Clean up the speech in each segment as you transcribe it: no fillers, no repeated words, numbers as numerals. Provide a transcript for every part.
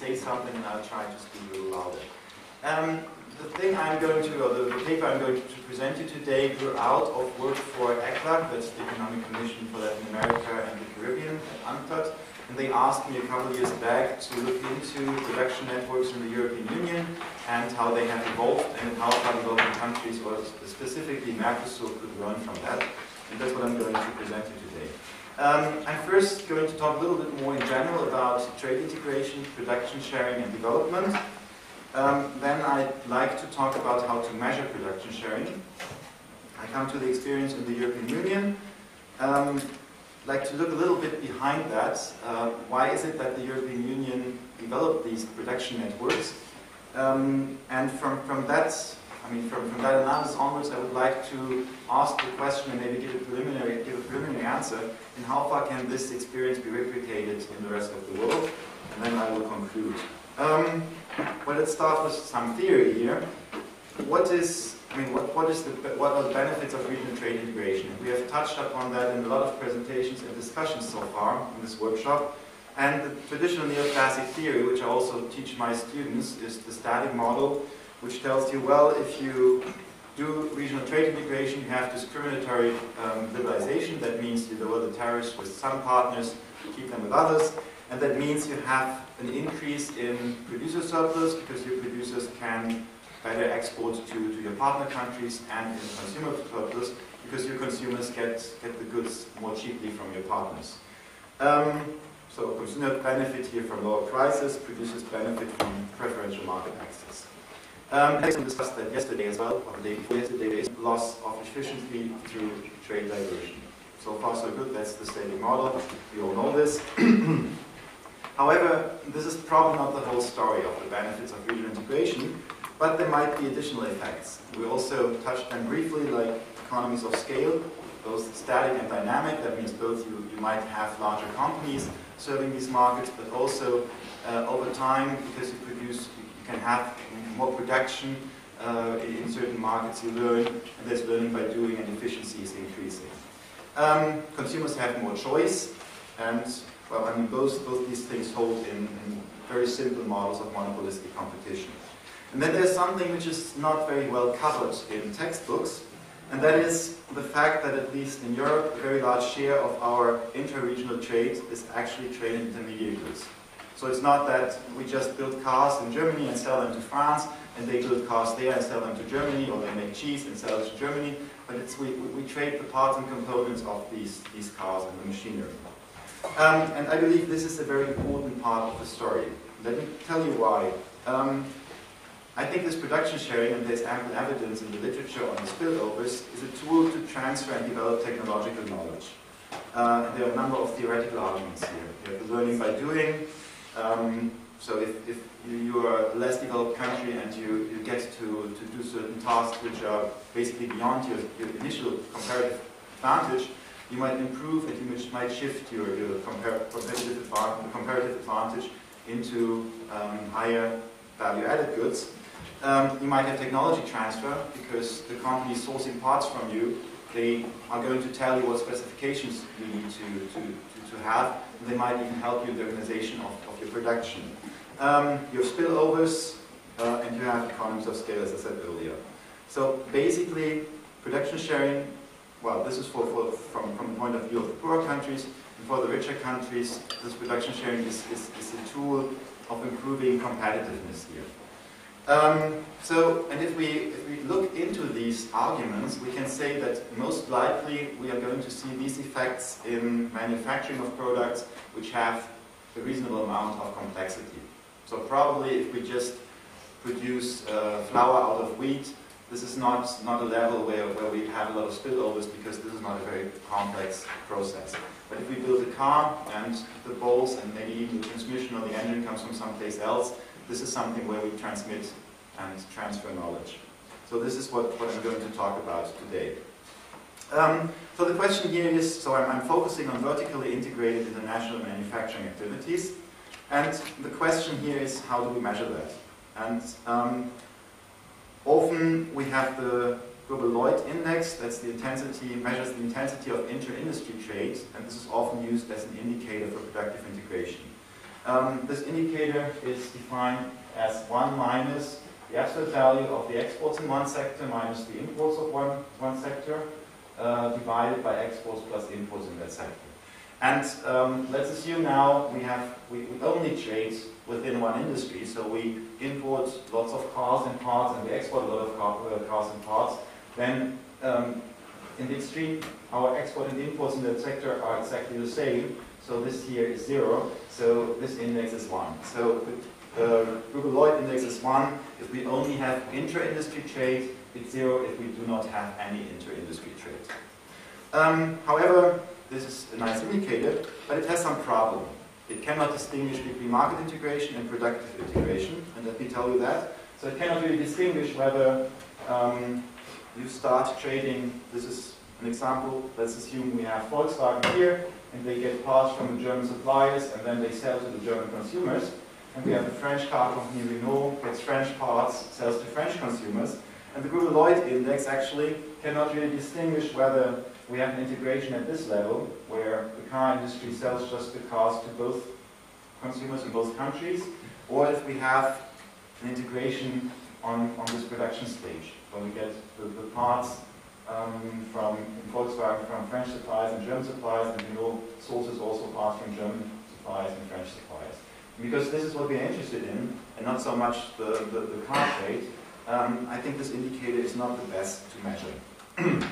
say something and I'll try to speak a little louder. The thing I'm going to, or the paper I'm going to present you today grew out of work for ECLAC, that's the Economic Commission for Latin America and the Caribbean at UNCTAD. And they asked me a couple of years back to look into production networks in the European Union and how they have evolved and how far developing countries, or specifically Mercosur, could learn from that. And that's what I'm going to present you today. I'm first going to talk a little bit more in general about trade integration, production sharing, and development. Then I'd like to talk about how to measure production sharing. I come to the experience in the European Union. Like to look a little bit behind that. Why is it that the European Union developed these production networks? And from that analysis onwards, I would like to ask the question and maybe give a preliminary answer. And how far can this experience be replicated in the rest of the world? And then I will conclude. Well, let's start with some theory here. What are the benefits of regional trade integration? We have touched upon that in a lot of presentations and discussions so far in this workshop. And the traditional neoclassic theory, which I also teach my students, is the static model, which tells you, well, if you do regional trade integration, you have discriminatory liberalization. That means you lower the tariffs with some partners, keep them with others. And that means you have an increase in producer surplus because your producers can better export to your partner countries, and in consumer surplus because your consumers get the goods more cheaply from your partners. So consumers benefit here from lower prices, producers benefit from preferential market access. We discussed that yesterday as well, or the day before yesterday, there is loss of efficiency through trade diversion. So far so good, that's the static model, we all know this. However, this is probably not the whole story of the benefits of regional integration, but there might be additional effects. We also touched them briefly, like economies of scale, both static and dynamic. That means both you might have larger companies serving these markets, but also over time, because you can have more production in certain markets, you learn, and there's learning by doing, and efficiency is increasing. Consumers have more choice, and well, I mean, both these things hold in very simple models of monopolistic competition. And then there's something which is not very well covered in textbooks, and that is the fact that at least in Europe, a very large share of our inter-regional trade is actually trade in intermediate goods. So it's not that we just build cars in Germany and sell them to France, and they build cars there and sell them to Germany, or they make cheese and sell it to Germany, but we trade the parts and components of these cars and the machinery. And I believe this is a very important part of the story. Let me tell you why. I think this production sharing, and there's ample evidence in the literature on the spillovers, is a tool to transfer and develop technological knowledge. And there are a number of theoretical arguments here. You have the learning by doing. So if you are a less developed country and you get to do certain tasks which are basically beyond your initial comparative advantage, you might improve and you might shift your comparative advantage into higher value-added goods. You might have technology transfer because the company sourcing parts from you, they are going to tell you what specifications you need to have, and they might even help you in the organization of your production. You have spillovers, and you have economies of scale, as I said earlier. So basically, production sharing, well, this is from the point of view of the poorer countries, and for the richer countries, this production sharing is a tool of improving competitiveness here. And if we look into these arguments, we can say that most likely we are going to see these effects in manufacturing of products which have a reasonable amount of complexity. So probably if we just produce flour out of wheat, this is not a level where we have a lot of spillovers because this is not a very complex process. But if we build a car and the bolts and maybe even the transmission or the engine comes from someplace else, this is something where we transmit and transfer knowledge. So this is what I'm going to talk about today. So the question here is, so I'm focusing on vertically integrated international manufacturing activities. And the question here is, how do we measure that? And often we have the global Lloyd index, that's the intensity, measures the intensity of inter-industry trade, and this is often used as an indicator for productive integration. This indicator is defined as 1 minus the absolute value of the exports in one sector minus the imports of one sector, divided by exports plus imports in that sector. And let's assume now we only trade within one industry, so we import lots of cars and parts and we export a lot of cars and parts. Then in the extreme, our export and imports in that sector are exactly the same. So this here is 0, so this index is 1. So the Ragoobur index is 1 if we only have intra-industry trade, it's 0 if we do not have any inter-industry trade. However, this is a nice indicator, but it has some problem. It cannot distinguish between market integration and productive integration, and let me tell you that. So it cannot really distinguish whether you start trading. This is an example. Let's assume we have Volkswagen here, and they get parts from the German suppliers, and then they sell to the German consumers. And we have the French car company Renault, gets French parts, sells to French consumers. And the Ragoobur index actually cannot really distinguish whether we have an integration at this level, where the car industry sells just the cars to both consumers in both countries, or if we have an integration on this production stage, where we get the parts from Volkswagen from French suppliers and German suppliers, and Renault sources also parts from German suppliers and French suppliers. And because this is what we're interested in, and not so much the car trade, I think this indicator is not the best to measure.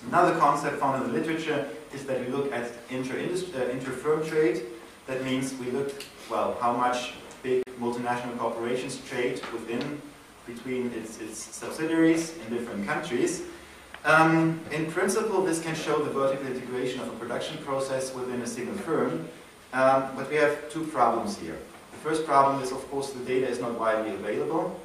Another concept found in the literature is that we look at inter-firm trade. That means we look, well, how much big multinational corporations trade between its subsidiaries in different countries. In principle, this can show the vertical integration of a production process within a single firm, but we have two problems here. The first problem is, of course, the data is not widely available,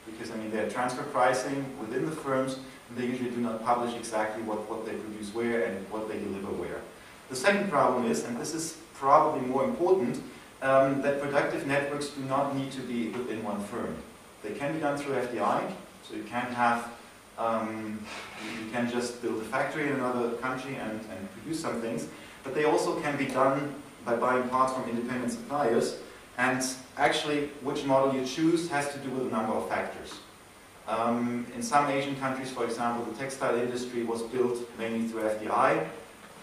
because they're transfer pricing within the firms, and they usually do not publish exactly what they produce where and what they deliver where. The second problem is, and this is probably more important, that productive networks do not need to be within one firm. They can be done through FDI, so you can have, you can just build a factory in another country and produce some things, but they also can be done by buying parts from independent suppliers, and actually which model you choose has to do with a number of factors. In some Asian countries, for example, the textile industry was built mainly through FDI.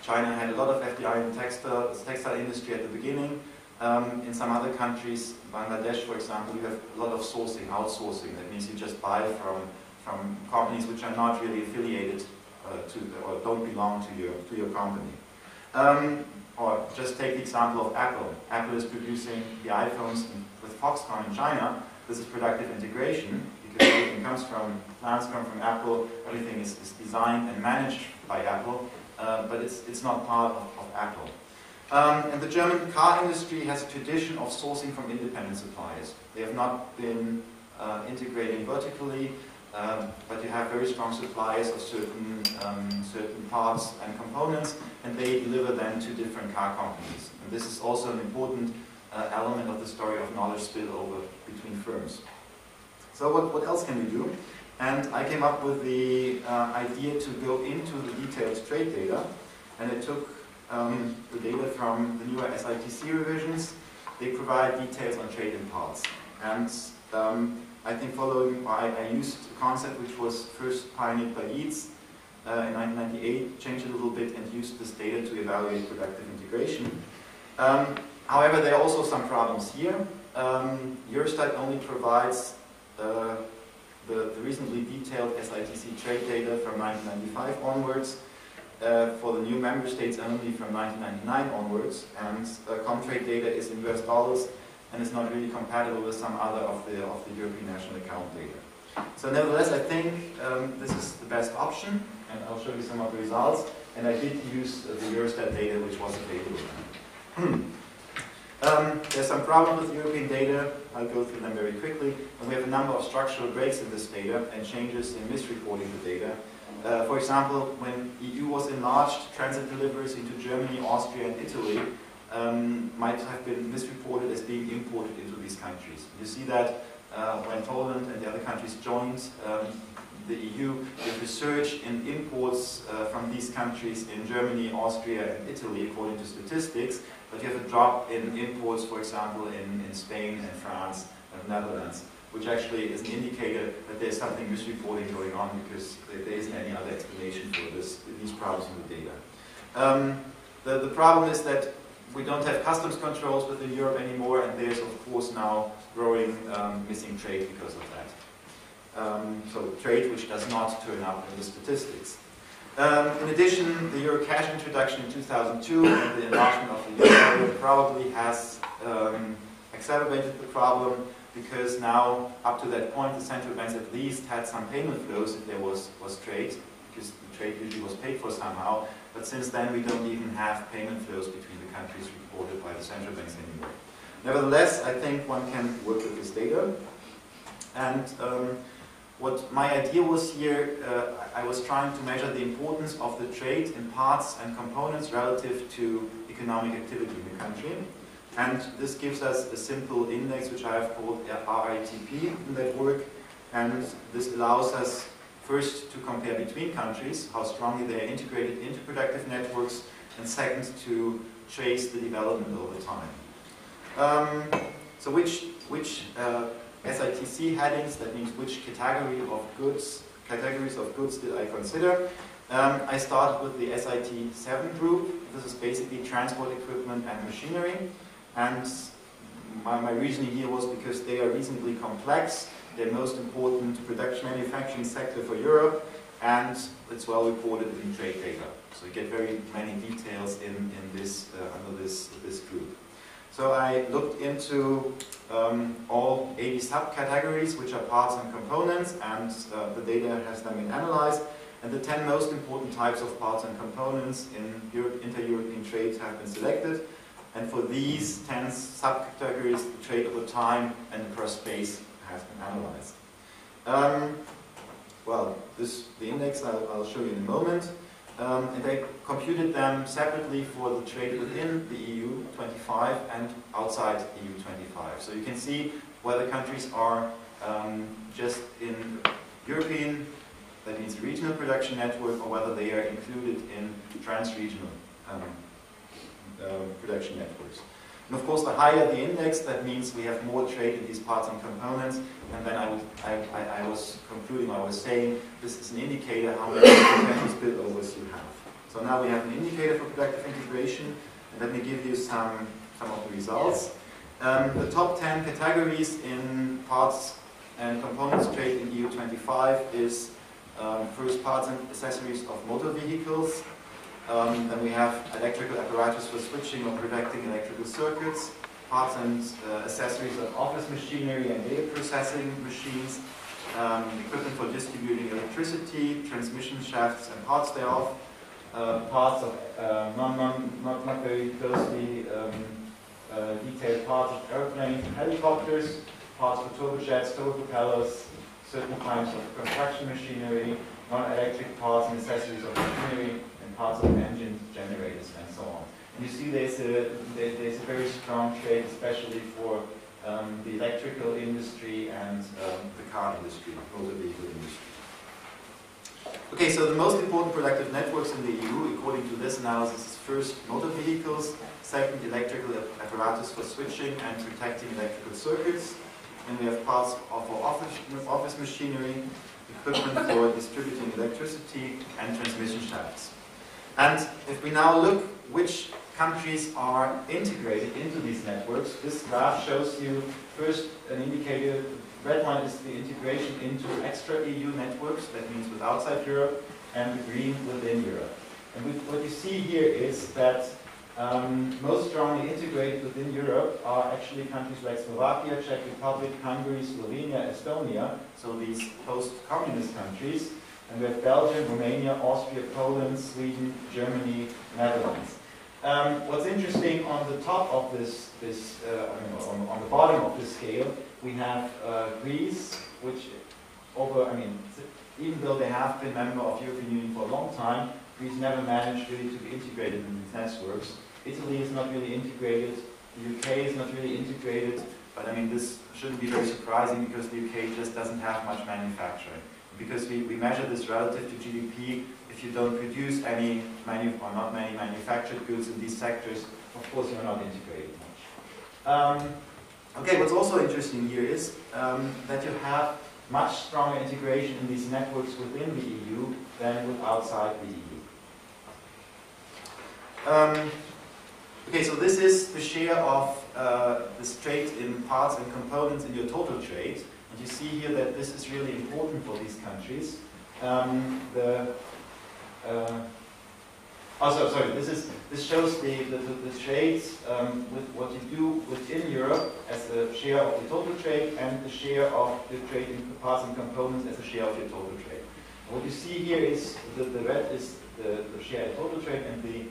China had a lot of FDI in the textile industry at the beginning. In some other countries, Bangladesh, for example, you have a lot of sourcing, outsourcing. That means you just buy from companies which are not really affiliated or don't belong to your company. Or just take the example of Apple. Apple is producing the iPhones with Foxconn in China. This is productive integration, because everything comes from, plans come from Apple, everything is designed and managed by Apple, but it's not part of Apple. And the German car industry has a tradition of sourcing from independent suppliers. They have not been integrating vertically, but you have very strong suppliers of certain parts and components, and they deliver them to different car companies. And this is also an important element of the story of knowledge spillover between firms. So what else can we do? And I came up with the idea to go into the detailed trade data, and it took the data from the newer SITC revisions. They provide details on trade in parts. And I think I used a concept which was first pioneered by Eads in 1998, changed it a little bit, and used this data to evaluate productive integration. However, there are also some problems here. Eurostat only provides the reasonably detailed SITC trade data from 1995 onwards, for the new member states only from 1999 onwards, and Comtrade data is in US dollars and is not really compatible with some other of the European national account data. So nevertheless, I think this is the best option, and I'll show you some of the results. And I did use the Eurostat data which was available. There's some problems with European data. I'll go through them very quickly. And we have a number of structural breaks in this data and changes in misreporting the data. For example, when EU was enlarged, transit deliveries into Germany, Austria, and Italy might have been misreported as being imported into these countries. You see that when Poland and the other countries joined the EU, the surge in imports from these countries in Germany, Austria, and Italy, according to statistics, but you have a drop in imports, for example, in Spain and France and Netherlands, which actually is an indicator that there's something misreporting going on, because there isn't any other explanation for these problems in the data. The problem is that we don't have customs controls within Europe anymore, and there's of course now growing missing trade because of that. So trade which does not turn up in the statistics. In addition, the Euro cash introduction in 2002 and the enlargement of the euro probably has exacerbated the problem, because now, up to that point, the central banks at least had some payment flows if there was trade, because the trade usually was paid for somehow. But since then, we don't even have payment flows between the countries reported by the central banks anymore. Nevertheless, I think one can work with this data. And what my idea was here, I was trying to measure the importance of the trade in parts and components relative to economic activity in the country. And this gives us a simple index, which I have called RITP in that work. And this allows us first to compare between countries, how strongly they are integrated into productive networks, and second, to trace the development over time. So which SITC headings, that means which categories of goods did I consider? I started with the SIT7 group. This is basically transport equipment and machinery. And my reasoning here was because they are reasonably complex. They're most important production manufacturing sector for Europe, and it's well reported in trade data. So you get very many details in this under this group. So I looked into all 80 subcategories, which are parts and components, and the data has then been analyzed. And the 10 most important types of parts and components in inter-European trade have been selected. And for these 10 subcategories, the trade over time and across space has been analyzed. Well, the index I'll show you in a moment. And they computed them separately for the trade within the EU 25 and outside EU 25. So you can see whether countries are just in European, that means regional production network, or whether they are included in trans-regional production networks. And of course, the higher the index, that means we have more trade in these parts and components. And then I was concluding, I was saying, this is an indicator how many potential spillovers you have. So now we have an indicator for productive integration. And let me give you some of the results. The top 10 categories in parts and components trade in EU 25 is first, parts and accessories of motor vehicles. Then we have electrical apparatus for switching or protecting electrical circuits, parts and accessories of office machinery and data processing machines, equipment for distributing electricity, transmission shafts and parts thereof, parts of not very closely detailed parts of airplanes and helicopters, parts for turbojets, turbopropellers, certain kinds of construction machinery, non-electric parts and accessories of machinery, parts of engines, generators, and so on. And you see there's a very strong trade, especially for the electrical industry and the car industry, motor vehicle industry. Okay, so the most important productive networks in the EU, according to this analysis, is first motor vehicles, second electrical apparatus for switching and protecting electrical circuits, and we have parts of office machinery, equipment for distributing electricity, and transmission shafts. And if we now look which countries are integrated into these networks, this graph shows you first an indicator. Red one is the integration into extra-EU networks, that means with outside Europe, and the green within Europe. And what you see here is that most strongly integrated within Europe are actually countries like Slovakia, Czech Republic, Hungary, Slovenia, Estonia, so these post-communist countries. And we have Belgium, Romania, Austria, Poland, Sweden, Germany, Netherlands. What's interesting, on the top of on the bottom of this scale, we have Greece, which even though they have been member of the European Union for a long time, Greece never managed really to be integrated in these networks. Italy is not really integrated, the UK is not really integrated, but this shouldn't be very surprising because the UK just doesn't have much manufacturing. Because we measure this relative to GDP, if you don't produce any not many manufactured goods in these sectors, of course you're not integrated much. Okay, what's also interesting here is that you have much stronger integration in these networks within the EU than with outside the EU. Okay, so this is the share of this trade in parts and components in your total trade. And you see here that this is really important for these countries. This shows the trades with what you do within Europe as a share of the total trade, and the share of the trade in parts and components as a share of your total trade. And what you see here is the red is the share in total trade, and the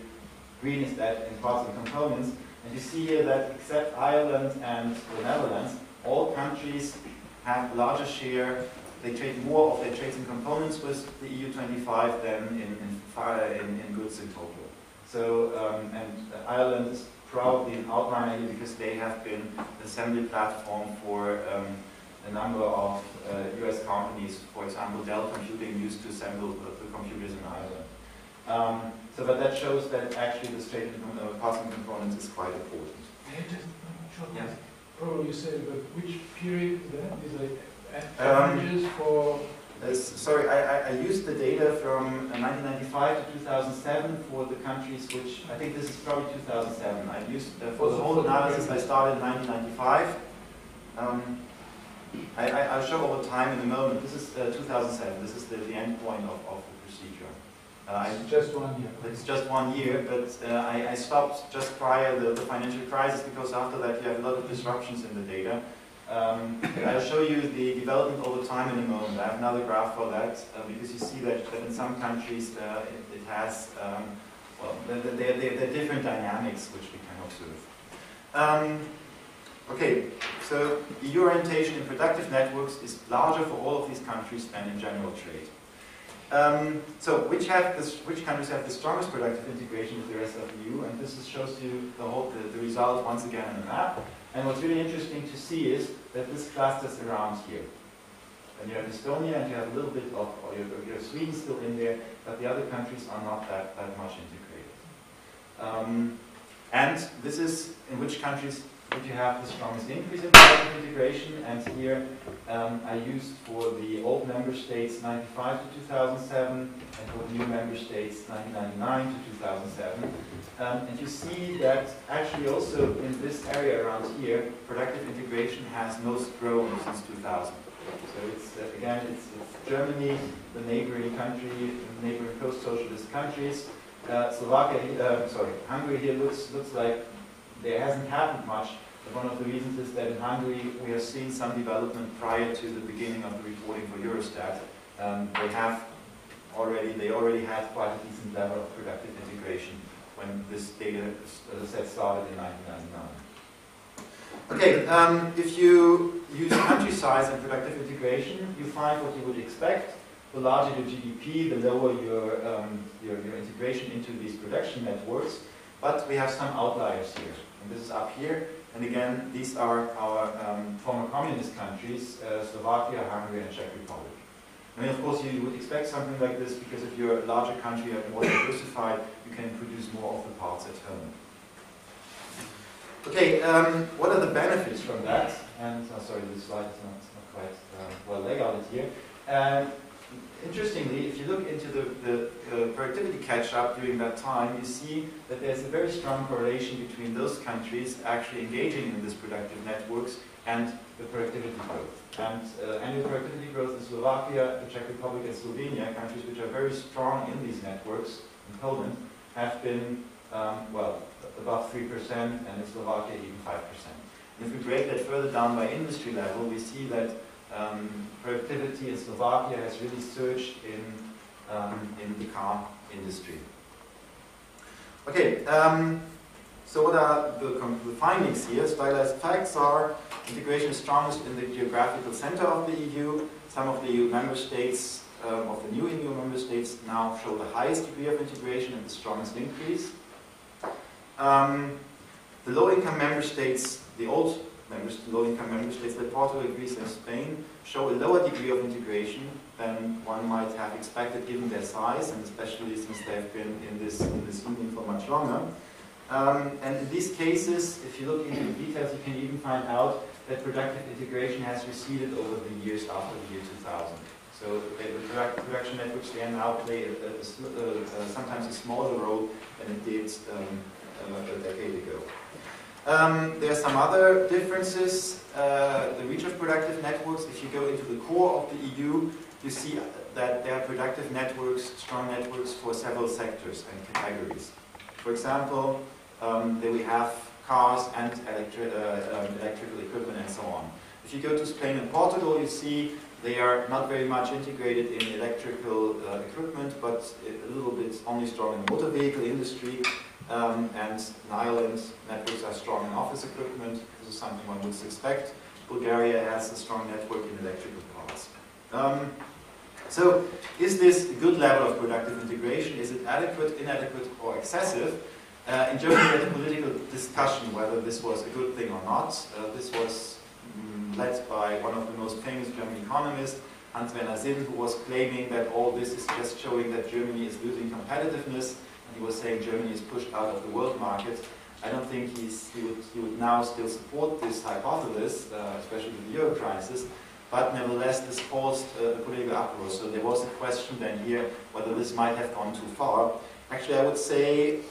green is that in parts and components. And you see here that except Ireland and the Netherlands, all countries have a larger share. They trade more of their trades and components with the EU25 than in goods in total. So, and Ireland is probably an outlier here because they have been an assembly platform for a number of US companies. For example, Dell Computing used to assemble the computers in Ireland. But that shows that actually this trade in parts and components is quite important. Yes. Oh, you said, but which period is that? Is it averages for? Sorry, I used the data from 1995 to 2007 for the countries which, I think this is probably 2007. I used, for the whole analysis, I started in 1995. I'll show over time in a moment. This is 2007. This is the end point of the procedure. It's just 1 year. It's just 1 year, but I stopped just prior to the financial crisis because after that you have a lot of disruptions in the data. I'll show you the development over time in a moment. I have another graph for that because you see that in some countries it has, well, there are different dynamics which we can observe. Okay, so EU orientation in productive networks is larger for all of these countries than in general trade. So which countries have the strongest productive integration with the rest of the EU? And this shows you the result once again on the map. And what's really interesting to see is that this clusters around here. And you have Estonia and you have a little bit of, or you have Sweden still in there, but the other countries are not that much integrated. And this is in which countries would you have the strongest increase in productive integration. And here I used for the old member states 95 to 2007 and for the new member states 1999 to 2007. And you see that actually also in this area around here, productive integration has most grown since 2000. So it's again, it's Germany, the neighboring country, the neighboring post-socialist countries. Hungary here looks like there hasn't happened much. But one of the reasons is that in Hungary we have seen some development prior to the beginning of the reporting for Eurostat. They already had quite a decent level of productive integration when this data set started in 1999. Okay, if you use country size and productive integration, you find what you would expect. The larger your GDP, the lower your integration into these production networks. But we have some outliers here. And this is up here. And again, these are our former communist countries, Slovakia, Hungary, and Czech Republic. I mean, of course, you would expect something like this because if you're a larger country and more diversified, you can produce more of the parts at home. Okay, what are the benefits from that? And sorry, this slide is not quite well laid out here. Interestingly, if you look into the productivity catch-up during that time, you see that there's a very strong correlation between those countries actually engaging in these productive networks and the productivity growth. And annual productivity growth in Slovakia, the Czech Republic, and Slovenia, countries which are very strong in these networks, in Poland, have been, above 3%, and in Slovakia even 5%. And if we break that further down by industry level, we see that productivity in Slovakia has really surged in the car industry. Okay, so what are the findings here? Stylized facts are integration is strongest in the geographical center of the EU. Some of the EU member states, of the new EU member states, now show the highest degree of integration and the strongest increase. The low-income member states, the old low-income member states like Portugal, Greece, and Spain show a lower degree of integration than one might have expected given their size, and especially since they've been in this union for much longer. And in these cases, if you look into the details, you can even find out that productive integration has receded over the years after the year 2000. So the production networks, they now play sometimes a smaller role than it did a decade ago. There are some other differences. The reach of productive networks, if you go into the core of the EU, you see that there are productive networks, strong networks for several sectors and categories. For example, there we have cars and electrical equipment and so on. If you go to Spain and Portugal, you see they are not very much integrated in electrical equipment, but a little bit only strong in the motor vehicle industry. And in Ireland, networks are strong in office equipment. This is something one would expect. Bulgaria has a strong network in electrical parts. So, is this a good level of productive integration? Is it adequate, inadequate, or excessive? In Germany, we had a political discussion whether this was a good thing or not. This was led by one of the most famous German economists, Tandrayen Ragoobur, who was claiming that all this is just showing that Germany is losing competitiveness. He was saying Germany is pushed out of the world market. I don't think he would now still support this hypothesis, especially with the euro crisis, but nevertheless this caused a political uproar. So there was a question then here whether this might have gone too far. Actually, I would say,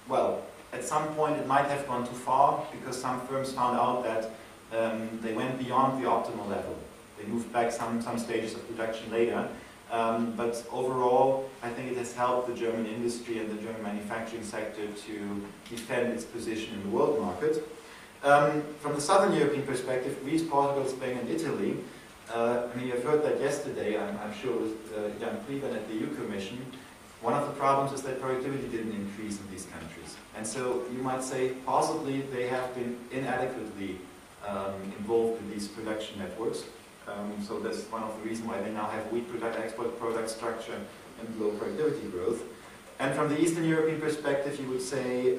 well, at some point it might have gone too far because some firms found out that they went beyond the optimal level. They moved back some stages of production later. But overall, I think it has helped the German industry and the German manufacturing sector to defend its position in the world market. From the Southern European perspective, Greece, Portugal, Spain and Italy, I mean, you've heard that yesterday, I'm sure with Jan Prieben at the EU Commission, one of the problems is that productivity didn't increase in these countries. And so you might say possibly they have been inadequately involved in these production networks. So that's one of the reasons why they now have weak export product structure and low productivity growth. And from the Eastern European perspective, you would say,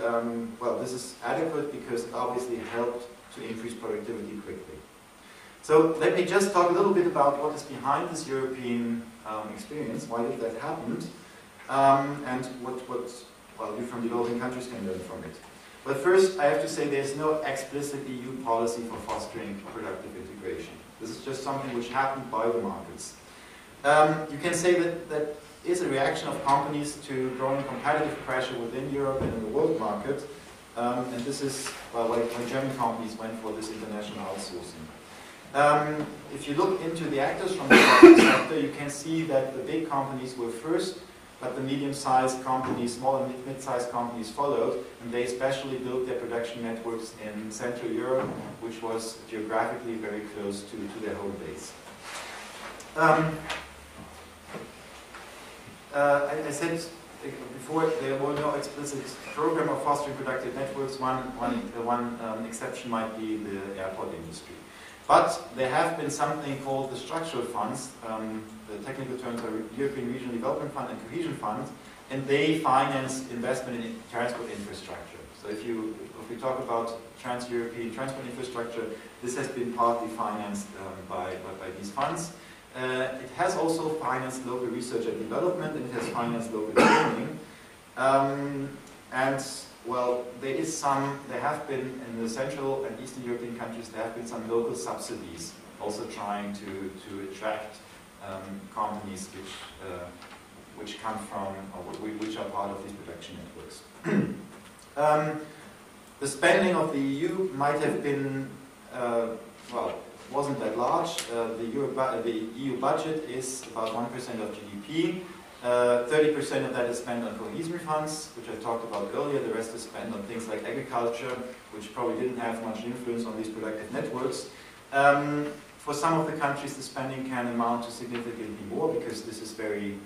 well, this is adequate because it obviously helped to increase productivity quickly. So let me just talk a little bit about what is behind this European experience, why did that happen, and what well, you from developing countries can learn from it. But first, I have to say there's no explicit EU policy for fostering productive integration. This is just something which happened by the markets. You can say that is a reaction of companies to growing competitive pressure within Europe and in the world market. And this is when German companies went for this international outsourcing. If you look into the actors from the private sector, you can see that the big companies were first, but the medium-sized companies, small and mid-sized companies followed, and they especially built their production networks in Central Europe, which was geographically very close to their home base. I said before, there were no explicit program of fostering productive networks. One exception might be the airport industry. But there have been something called the structural funds. The technical terms are European Regional Development Fund and Cohesion Fund, and they finance investment in transport infrastructure. So if we talk about trans-European transport infrastructure, this has been partly financed by these funds. It has also financed local research and development, and it has financed local training. And well, there have been in the Central and Eastern European countries, there have been some local subsidies also trying to attract companies which come from, or which are part of these production networks. The spending of the EU might have been, well, wasn't that large. The EU budget is about 1% of GDP. 30% of that is spent on cohesion funds, which I talked about earlier. The rest is spent on things like agriculture, which probably didn't have much influence on these productive networks. For some of the countries, the spending can amount to significantly more because this is very,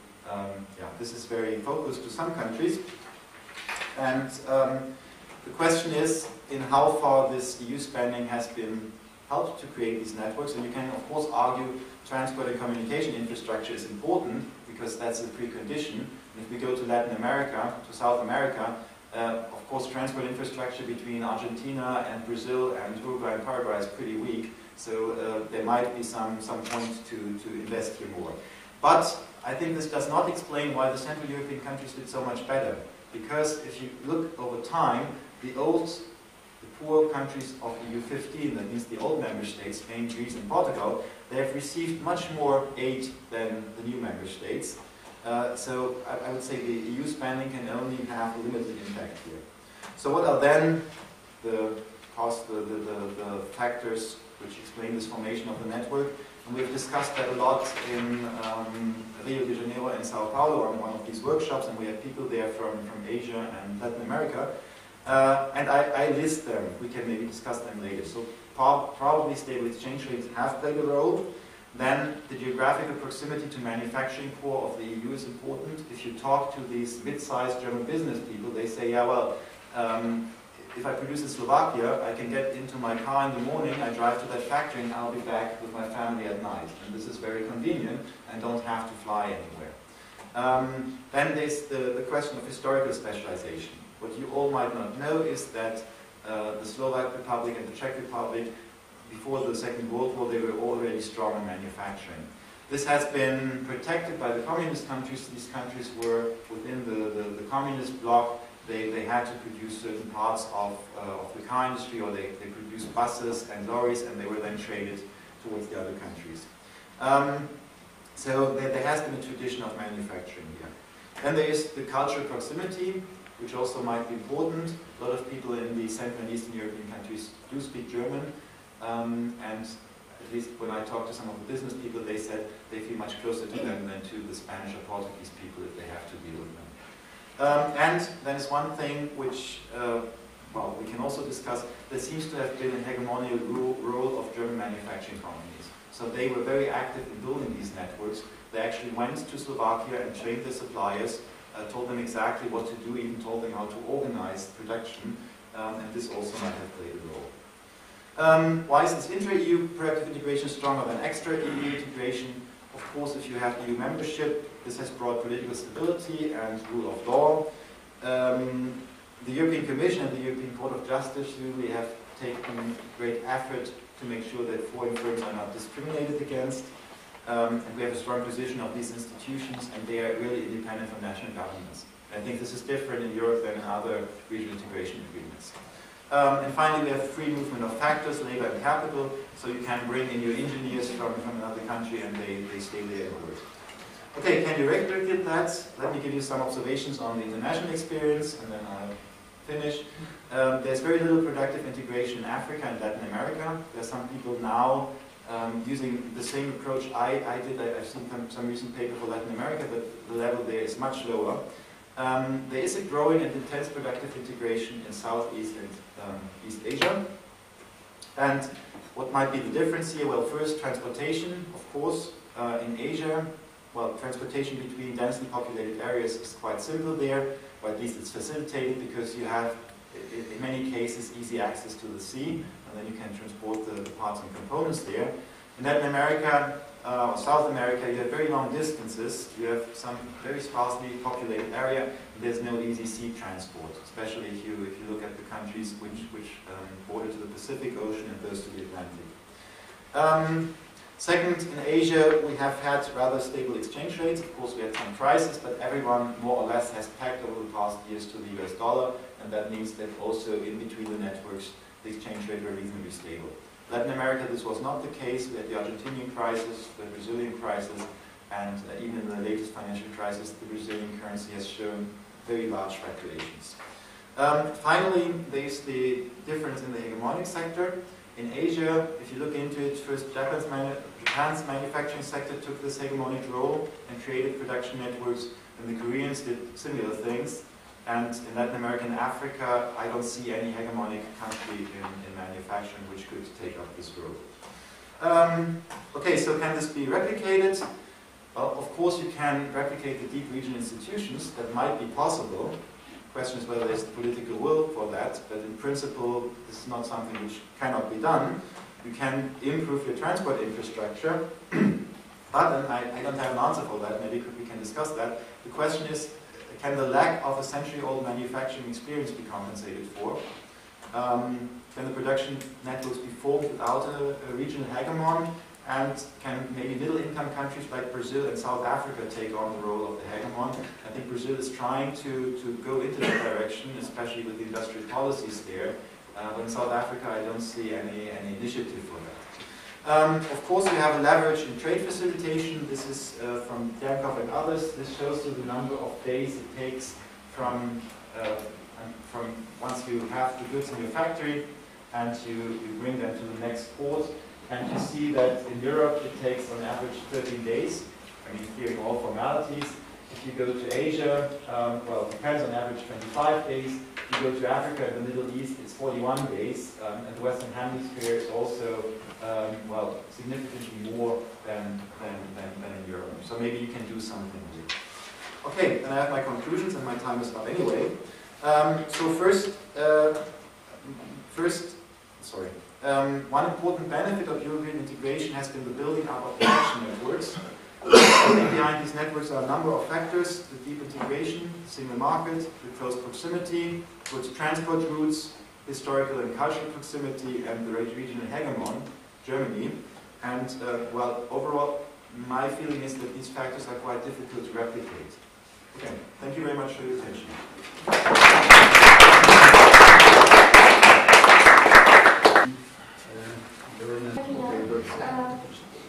focused to some countries. And the question is, in how far this EU spending has been helped to create these networks. And you can, of course, argue transport and communication infrastructure is important because that's a precondition. And if we go to Latin America, to South America, of course, transport infrastructure between Argentina and Brazil and Uruguay and Paraguay is pretty weak. So there might be some point to invest here more. But I think this does not explain why the Central European countries did so much better. Because if you look over time, the poor countries of EU 15, that means the old member states, Spain, Greece and Portugal, they have received much more aid than the new member states. So I would say the EU spending can only have a limited impact here. So what are then the factors which explain this formation of the network? And we've discussed that a lot in Rio de Janeiro and Sao Paulo on one of these workshops, and we had people there from Asia and Latin America. And I list them. We can maybe discuss them later. So probably stable exchange rates have played a role. Then the geographical proximity to manufacturing core of the EU is important. If you talk to these mid-sized German business people, they say, yeah, well, if I produce in Slovakia, I can get into my car in the morning, I drive to that factory, and I'll be back with my family at night. And this is very convenient, and don't have to fly anywhere. Then there's the question of historical specialization. What you all might not know is that the Slovak Republic and the Czech Republic, before the Second World War, they were already strong in manufacturing. This has been protected by the communist countries. These countries were within the communist bloc. They had to produce certain parts of the car industry, or they produced buses and lorries, and they were then traded towards the other countries. So there has been a tradition of manufacturing here. Then there is the cultural proximity, which also might be important. A lot of people in the Central and Eastern European countries do speak German, and at least when I talk to some of the business people, they said they feel much closer to them than to the Spanish or Portuguese people if they have to deal with them. And there is one thing which, well, we can also discuss. There seems to have been a hegemonial role of German manufacturing companies. So they were very active in building these networks. They actually went to Slovakia and trained their suppliers, told them exactly what to do, even told them how to organize production, and this also might have played a role. Why is this intra-EU productive integration stronger than extra-EU integration? Of course, if you have EU membership, this has brought political stability and rule of law. The European Commission and the European Court of Justice really have taken great effort to make sure that foreign firms are not discriminated against. And we have a strong position of these institutions, and they are really independent from national governments. I think this is different in Europe than in other regional integration agreements. And finally, we have free movement of factors, labor and capital, so you can bring in your engineers from another country and they stay there and work. Okay, can you replicate that? Let me give you some observations on the international experience, and then I'll finish. There's very little productive integration in Africa and Latin America. There's some people now using the same approach I did. I've seen some recent paper for Latin America, but the level there is much lower. There is a growing and intense productive integration in Southeast and East Asia. And what might be the difference here? Well, first, transportation, of course, in Asia. Well, transportation between densely populated areas is quite simple there, or at least it's facilitated because you have, in many cases, easy access to the sea, and then you can transport the parts and components there. In Latin America, or South America, you have very long distances, you have some very sparsely populated area, and there's no easy sea transport, especially if you look at the countries which border to the Pacific Ocean and those to the Atlantic. Second, in Asia, we have had rather stable exchange rates. Of course, we had some crises, but everyone more or less has pegged over the past years to the US dollar, and that means that also in between the networks, the exchange rate were reasonably stable. Latin America, this was not the case. We had the Argentinian crisis, the Brazilian crisis, and even in the latest financial crisis, the Brazilian currency has shown very large fluctuations. Finally, there's the difference in the hegemonic sector. In Asia, if you look into it, first Japan's manufacturing sector took this hegemonic role and created production networks, and the Koreans did similar things. And in Latin America and Africa, I don't see any hegemonic country in manufacturing which could take up this role. Okay, so can this be replicated? Well, of course you can replicate the deep regional institutions. That might be possible. The question is whether there's political will for that, but in principle, this is not something which cannot be done. You can improve your transport infrastructure, but and I don't have an answer for that, maybe we can discuss that. The question is, can the lack of a century-old manufacturing experience be compensated for? Can the production networks be formed without a regional hegemon? And can maybe middle-income countries like Brazil and South Africa take on the role of the hegemon? on. I think Brazil is trying to go into that direction, especially with the industrial policies there. But in South Africa, I don't see any initiative for that. Of course, we have a leverage in trade facilitation. This is from Dankov and others. This shows you the number of days it takes from once you have the goods in your factory and you bring them to the next port. And you see that in Europe it takes on average 13 days. I mean, clearing all formalities. If you go to Asia, well, it depends, on average 25 days. If you go to Africa and the Middle East, it's 41 days. And the Western Hemisphere is also, well, significantly more than in Europe. So maybe you can do something here. Okay, then I have my conclusions, and my time is up anyway. So one important benefit of European integration has been the building up of connection networks. Behind these networks are a number of factors: the deep integration, the single market, the close proximity, good transport routes, historical and cultural proximity, and the regional hegemon, Germany. And well, overall, my feeling is that these factors are quite difficult to replicate. Okay, thank you very much for your attention.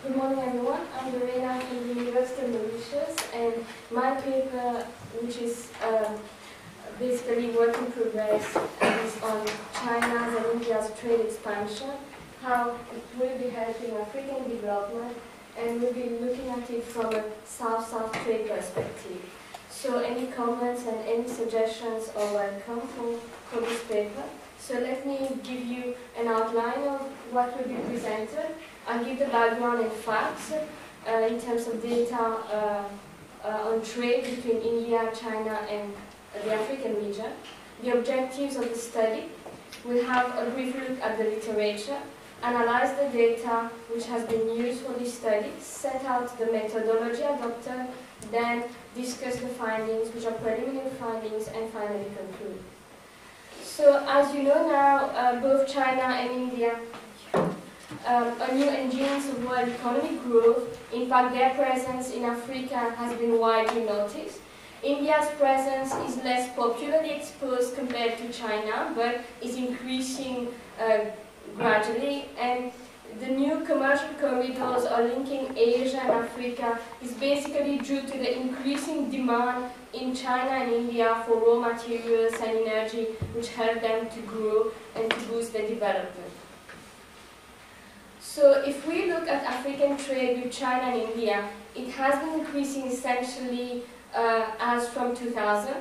Good morning, everyone. I'm Verena from the University of Mauritius, and my paper, which is basically work in progress, is on China's and India's trade expansion, how it will be helping African development, and we'll be looking at it from a South-South trade perspective. So any comments and any suggestions are welcome for this paper. So let me give you an outline of what will be presented. I'll give the background and facts in terms of data on trade between India, China, and the African region. The objectives of the study: we'll have a brief look at the literature, analyze the data which has been used for this study, set out the methodology adopted, then discuss the findings, which are preliminary findings, and finally conclude. So, as you know now, both China and India are new engines of world economic growth. In fact, their presence in Africa has been widely noticed. India's presence is less popularly exposed compared to China, but is increasing gradually. And the new commercial corridors are linking Asia and Africa is basically due to the increasing demand in China and India for raw materials and energy, which help them to grow and to boost their development. So if we look at African trade with China and India, it has been increasing essentially as from 2000,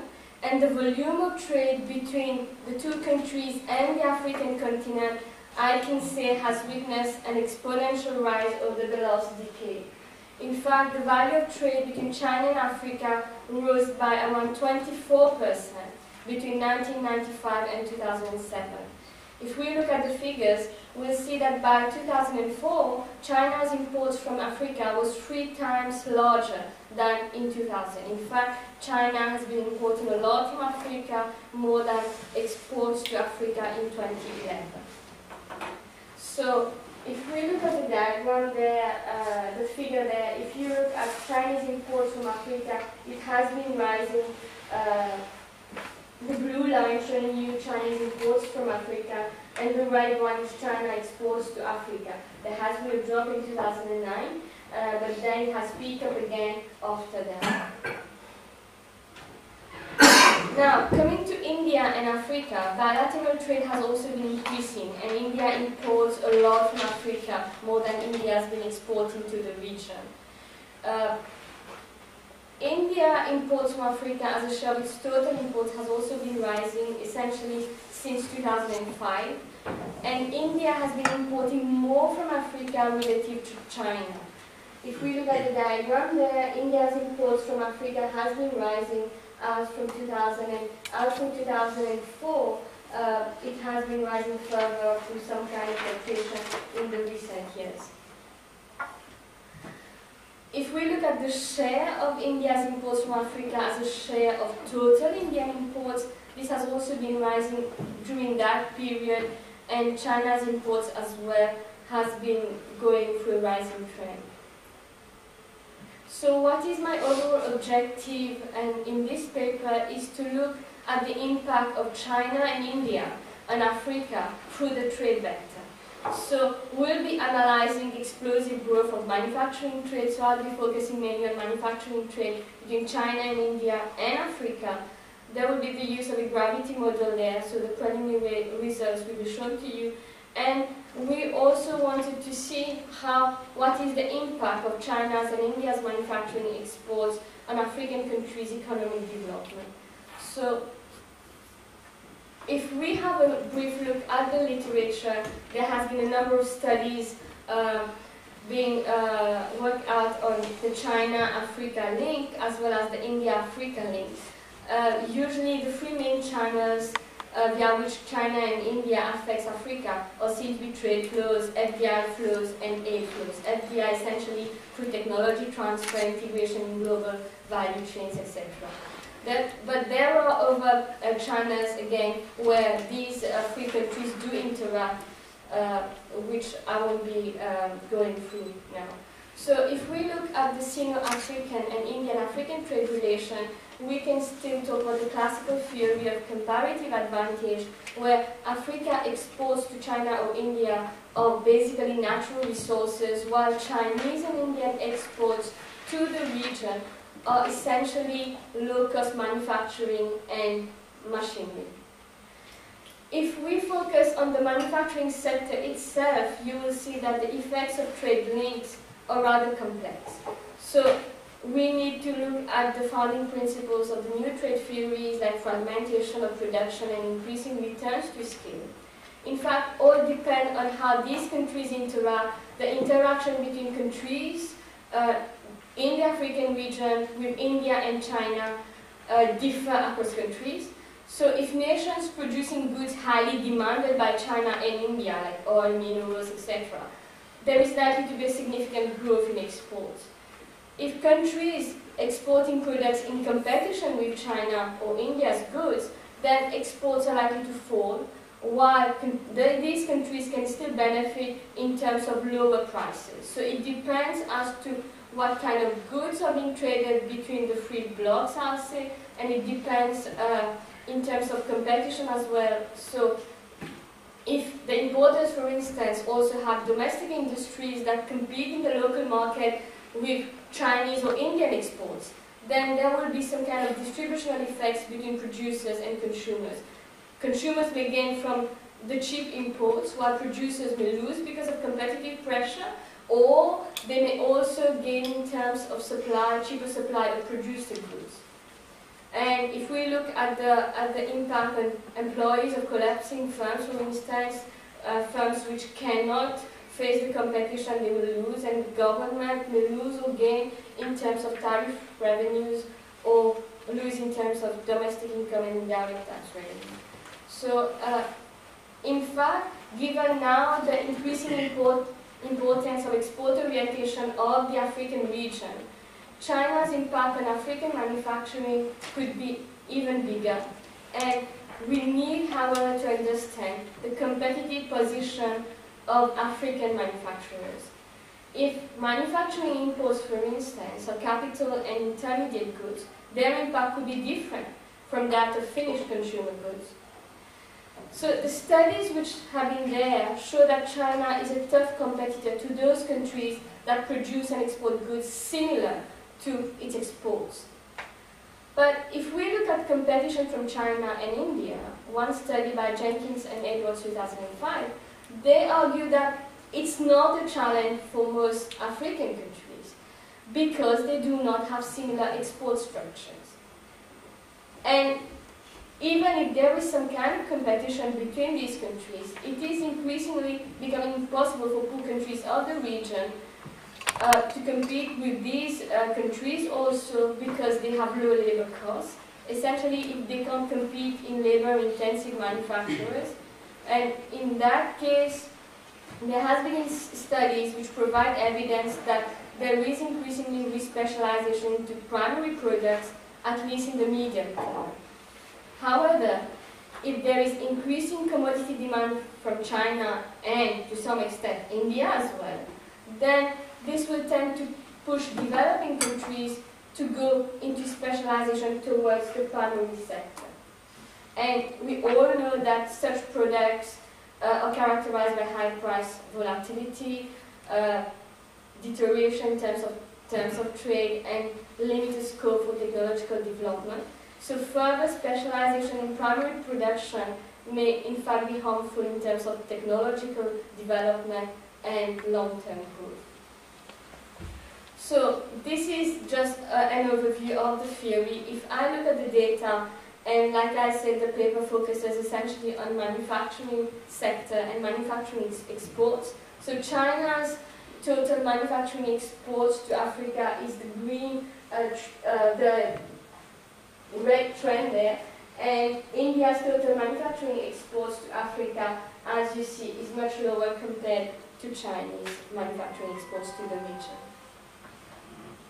and the volume of trade between the two countries and the African continent, I can say, has witnessed an exponential rise over the last decade. In fact, the value of trade between China and Africa rose by around 24% between 1995 and 2007. If we look at the figures, we'll see that by 2004, China's imports from Africa was 3 times larger than in 2000. In fact, China has been importing a lot from Africa, more than exports to Africa in 2011. So, if we look at the diagram there, the figure there, if you look at Chinese imports from Africa, it has been rising. The blue line showing you Chinese imports from Africa, and the red one is China exports to Africa. There has been a drop in 2009, but then it has picked up again after that. Now, coming to India and Africa, bilateral trade has also been increasing, and India imports a lot from Africa, more than India has been exporting to the region. India imports from Africa as a share of its total imports has also been rising essentially since 2005, and India has been importing more from Africa relative to China. If we look at the diagram there, India's imports from Africa has been rising as from 2004. It has been rising further to some kind of rotation in the recent years. If we look at the share of India's imports from Africa as a share of total Indian imports, this has also been rising during that period, and China's imports as well has been going through a rising trend. So what is my overall objective and in this paper is to look at the impact of China and India and Africa through the trade vector. So we'll be analyzing explosive growth of manufacturing trade, so I'll be focusing mainly on manufacturing trade between China and India and Africa. There will be the use of a gravity model there, so the preliminary results will be shown to you. And we also wanted to see what is the impact of China's and India's manufacturing exports on African countries' economic development. So if we have a brief look at the literature, there has been a number of studies being worked out on the China-Africa link as well as the India-Africa link. Usually the three main channels via which China and India affects Africa are seen to be trade flows, FDI flows, and aid flows. FDI essentially through technology transfer, integration in global value chains, etc. But there are other channels, again, where these three countries do interact, which I won't be going through now. So if we look at the Sino-African and Indian-African trade relation, we can still talk about the classical theory of comparative advantage, where Africa exports to China or India are basically natural resources, while Chinese and Indian exports to the region are essentially low-cost manufacturing and machinery. If we focus on the manufacturing sector itself, you will see that the effects of trade links are rather complex. So we need to look at the founding principles of the new trade theories like fragmentation of production and increasing returns to scale. In fact, all depend on how these countries interact, the interaction between countries in the African region with India and China differ across countries. So if nations producing goods highly demanded by China and India, like oil, minerals, etc., there is likely to be a significant growth in exports. If countries exporting products in competition with China or India's goods, then exports are likely to fall, while these countries can still benefit in terms of lower prices. So it depends as to what kind of goods are being traded between the three blocks, I'll say, and it depends in terms of competition as well. So if the importers, for instance, also have domestic industries that compete in the local market with Chinese or Indian exports, then there will be some kind of distributional effects between producers and consumers. Consumers may gain from the cheap imports, while producers may lose because of competitive pressure, or they may also gain in terms of supply, cheaper supply of produced goods. And if we look at the impact on employees of collapsing firms, for instance, firms which cannot face the competition, they will lose, and the government may lose or gain in terms of tariff revenues or lose in terms of domestic income and indirect tax revenue. So, in fact, given now the increasing importance of export orientation of the African region, China's impact on African manufacturing could be even bigger, and we need, however, to understand the competitive position of African manufacturers. If manufacturing imports, for instance, are capital and intermediate goods, their impact could be different from that of finished consumer goods. So the studies which have been there show that China is a tough competitor to those countries that produce and export goods similar to its exports. But if we look at competition from China and India, one study by Jenkins and Edwards 2005, they argue that it's not a challenge for most African countries because they do not have similar export structures. And even if there is some kind of competition between these countries, it is increasingly becoming impossible for poor countries of the region to compete with these countries also because they have low labor costs. Essentially, if they can't compete in labor-intensive manufacturers, and in that case, there has been studies which provide evidence that there is increasingly re-specialization into primary products, at least in the medium term. However, if there is increasing commodity demand from China and, to some extent, India as well, then this will tend to push developing countries to go into specialization towards the primary sector. And we all know that such products are characterized by high price volatility, deterioration in terms of trade, and limited scope for technological development. So further specialization in primary production may in fact be harmful in terms of technological development and long-term growth. So this is just an overview of the theory. If I look at the data, and like I said, the paper focuses essentially on manufacturing sector and manufacturing exports. So China's total manufacturing exports to Africa is the green, the red trend there, and India's total manufacturing exports to Africa, as you see, is much lower compared to Chinese manufacturing exports to the region.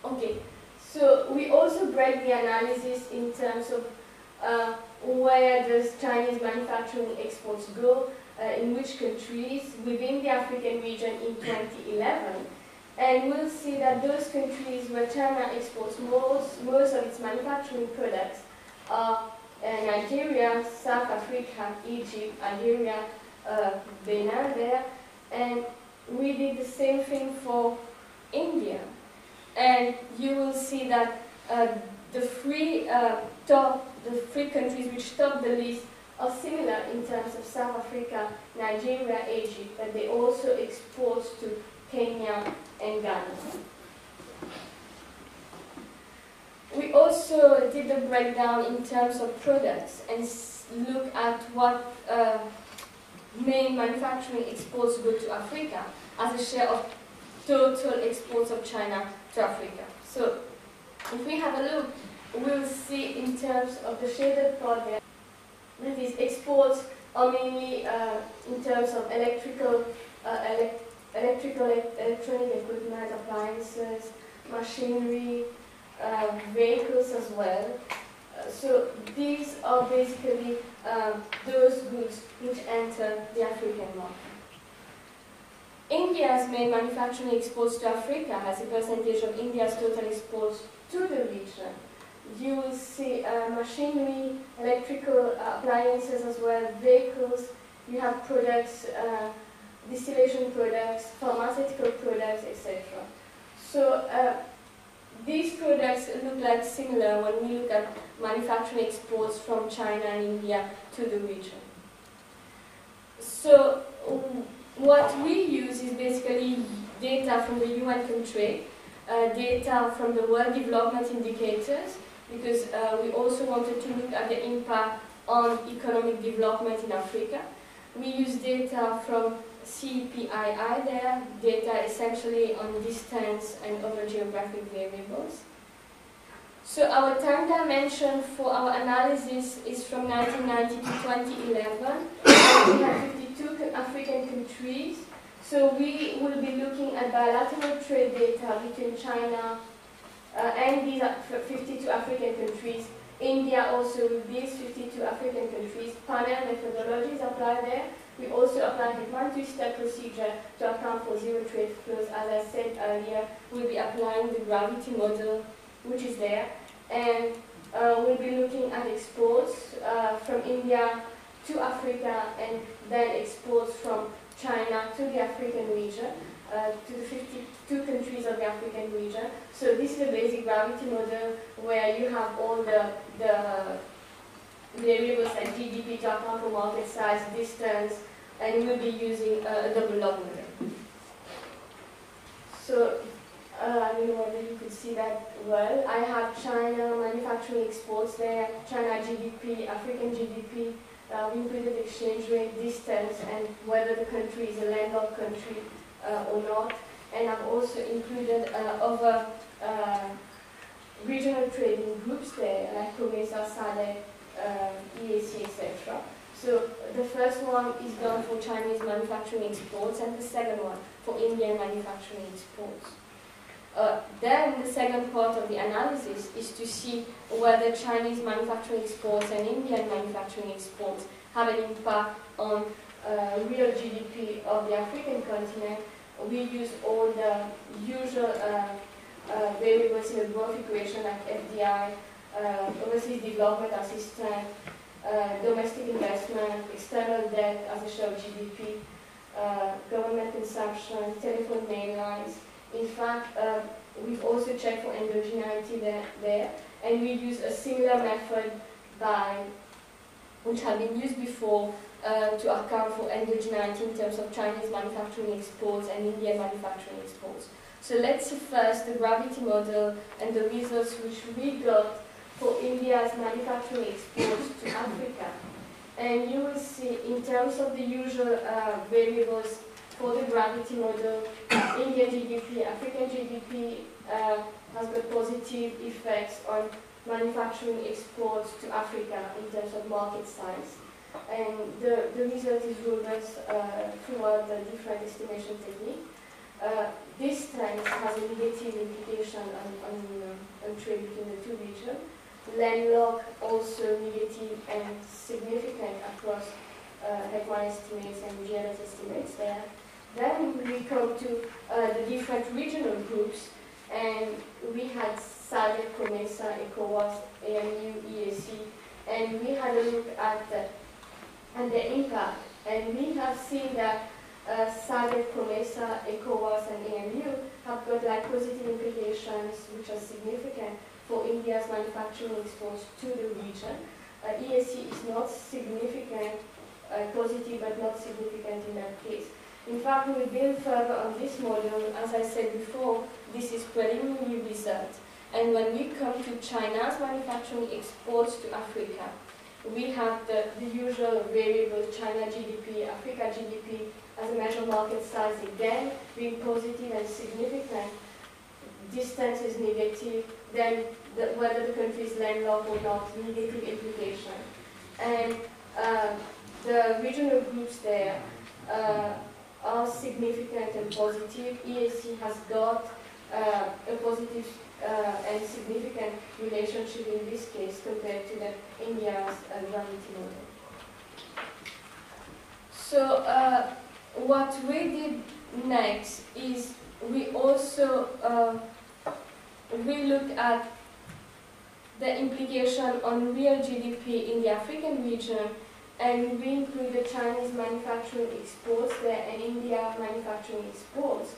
Okay, so we also break the analysis in terms of where does Chinese manufacturing exports go, in which countries within the African region in 2011. And we'll see that those countries where China exports most of its manufacturing products are Nigeria, South Africa, Egypt, Algeria, Benin there. And we did the same thing for India. And you will see that the three countries which top the list are similar in terms of South Africa, Nigeria, Egypt, but they also export to Kenya and Ghana. We also did a breakdown in terms of products and look at what main manufacturing exports go to Africa as a share of total exports of China to Africa. So if we have a look, we'll see in terms of the shaded part there that these exports are mainly in terms of electronic equipment, appliances, machinery, vehicles as well. So these are basically those goods which enter the African market. India's main manufacturing exports to Africa as a percentage of India's total exports to the region. You will see machinery, electrical appliances as well, vehicles, you have products, distillation products, pharmaceutical products, etc. So these products look like similar when we look at manufacturing exports from China and India to the region. So what we use is basically data from the UN country, data from the World Development Indicators, because we also wanted to look at the impact on economic development in Africa. We use data from CPII there, data essentially on distance and other geographic variables. So our time dimension for our analysis is from 1990 to 2011. We have 52 African countries. So we will be looking at bilateral trade data between China and these 52 African countries. India also with these 52 African countries. Panel methodologies apply there. We also apply the one-two-step procedure to account for zero trade flows. As I said earlier, we'll be applying the gravity model, which is there. And we'll be looking at exports from India to Africa, and then exports from China to the African region, to the 52 countries of the African region. So this is a basic gravity model where you have all the variables like GDP to account for market size, distance, and we'll be using a double log model. So I don't know whether you could see that well. I have China manufacturing exports there, China GDP, African GDP, we included exchange rate, distance, and whether the country is a landlocked country or not. And I've also included other regional trading groups there, like COMESA, SADC, EAC, etc. So the first one is done for Chinese manufacturing exports, and the second one for Indian manufacturing exports. Then the second part of the analysis is to see whether Chinese manufacturing exports and Indian manufacturing exports have an impact on real GDP of the African continent. We use all the usual variables in the growth equation like FDI, overseas development assistance, domestic investment, external debt as a share of GDP, government consumption, telephone main lines. In fact, we've also checked for endogeneity there, and we use a similar method which had been used before to account for endogeneity in terms of Chinese manufacturing exports and Indian manufacturing exports. So let's see first the gravity model and the results which we got for India's manufacturing exports to Africa. And you will see in terms of the usual variables for the gravity model, Indian GDP, African GDP has got positive effects on manufacturing exports to Africa in terms of market size. And the result is robust throughout the different estimation technique. This trend has a negative implication on trade between the two regions. Landlocked also negative and significant across headline estimates and GLS estimates there. Then we come to the different regional groups, and we had SADC, COMESA, ECOWAS, AMU, EAC, and we had a look at the impact. And we have seen that SADC, COMESA, ECOWAS, and AMU have got like positive implications which are significant for India's manufacturing exports to the region. EAC is not significant, positive but not significant in that case. In fact, we will build further on this model. As I said before, this is preliminary result. And when we come to China's manufacturing exports to Africa, we have the usual variables, China GDP, Africa GDP, as a measure of market size, again, being positive and significant. Distance is negative, then whether the country is landlocked or not, negative implication. And the regional groups there are significant and positive. EAC has got a positive and significant relationship in this case compared to the India's gravity model. So what we did next is we also we looked at the implication on real GDP in the African region, and we included Chinese manufacturing exports there and India manufacturing exports.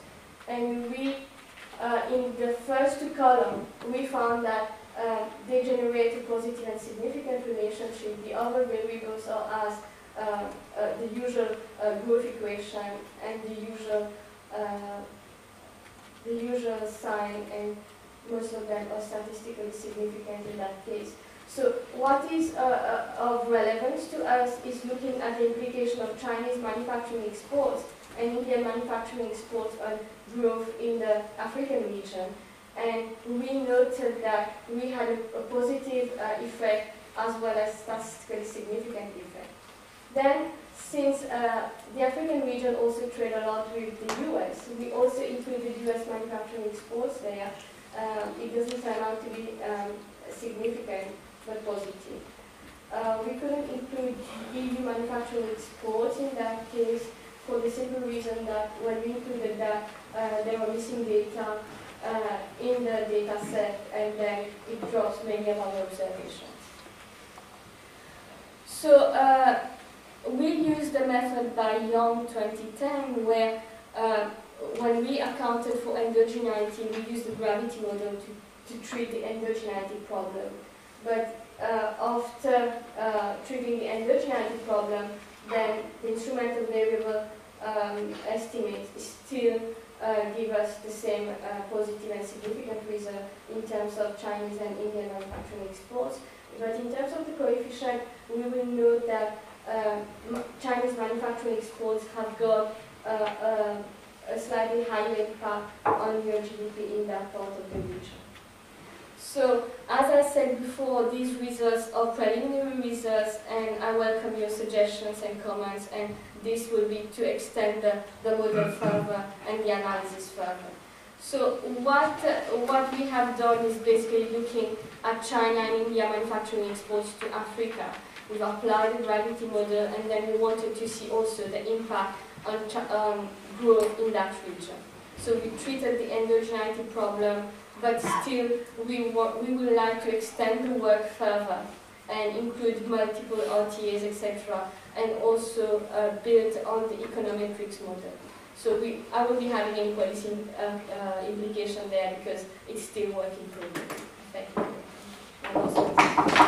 And we, in the first two columns, we found that they generate a positive and significant relationship. The other variables are as the usual growth equation and the usual sign, and most of them are statistically significant in that case. So what is of relevance to us is looking at the implication of Chinese manufacturing exports and Indian manufacturing exports on growth in the African region. And we noted that we had a positive effect as well as statistically significant effect. Then, since the African region also trade a lot with the US, we also included US manufacturing exports there. It doesn't turn out to be significant but positive. We couldn't include EU manufacturing exports in that case for the simple reason that when we included that, there were missing data in the data set, and then it drops many of our observations. So we used the method by Young 2010 where when we accounted for endogeneity, we used the gravity model to treat the endogeneity problem. But after treating the endogeneity problem, then the instrumental variable estimates still give us the same positive and significant result in terms of Chinese and Indian manufacturing exports. But in terms of the coefficient, we will note that Chinese manufacturing exports have got a slightly higher impact on real GDP in that part of the region. So, as I said before, these results are preliminary results, and I welcome your suggestions and comments, and this will be to extend the model further and the analysis further. So what we have done is basically looking at China and India manufacturing exports to Africa. We've applied the gravity model, and then we wanted to see also the impact on growth in that region. So we treated the endogeneity problem but still we would like to extend the work further and include multiple RTAs, etc., and also build on the econometrics model. So I will be having any policy implication there because it's still work in progress. Thank you.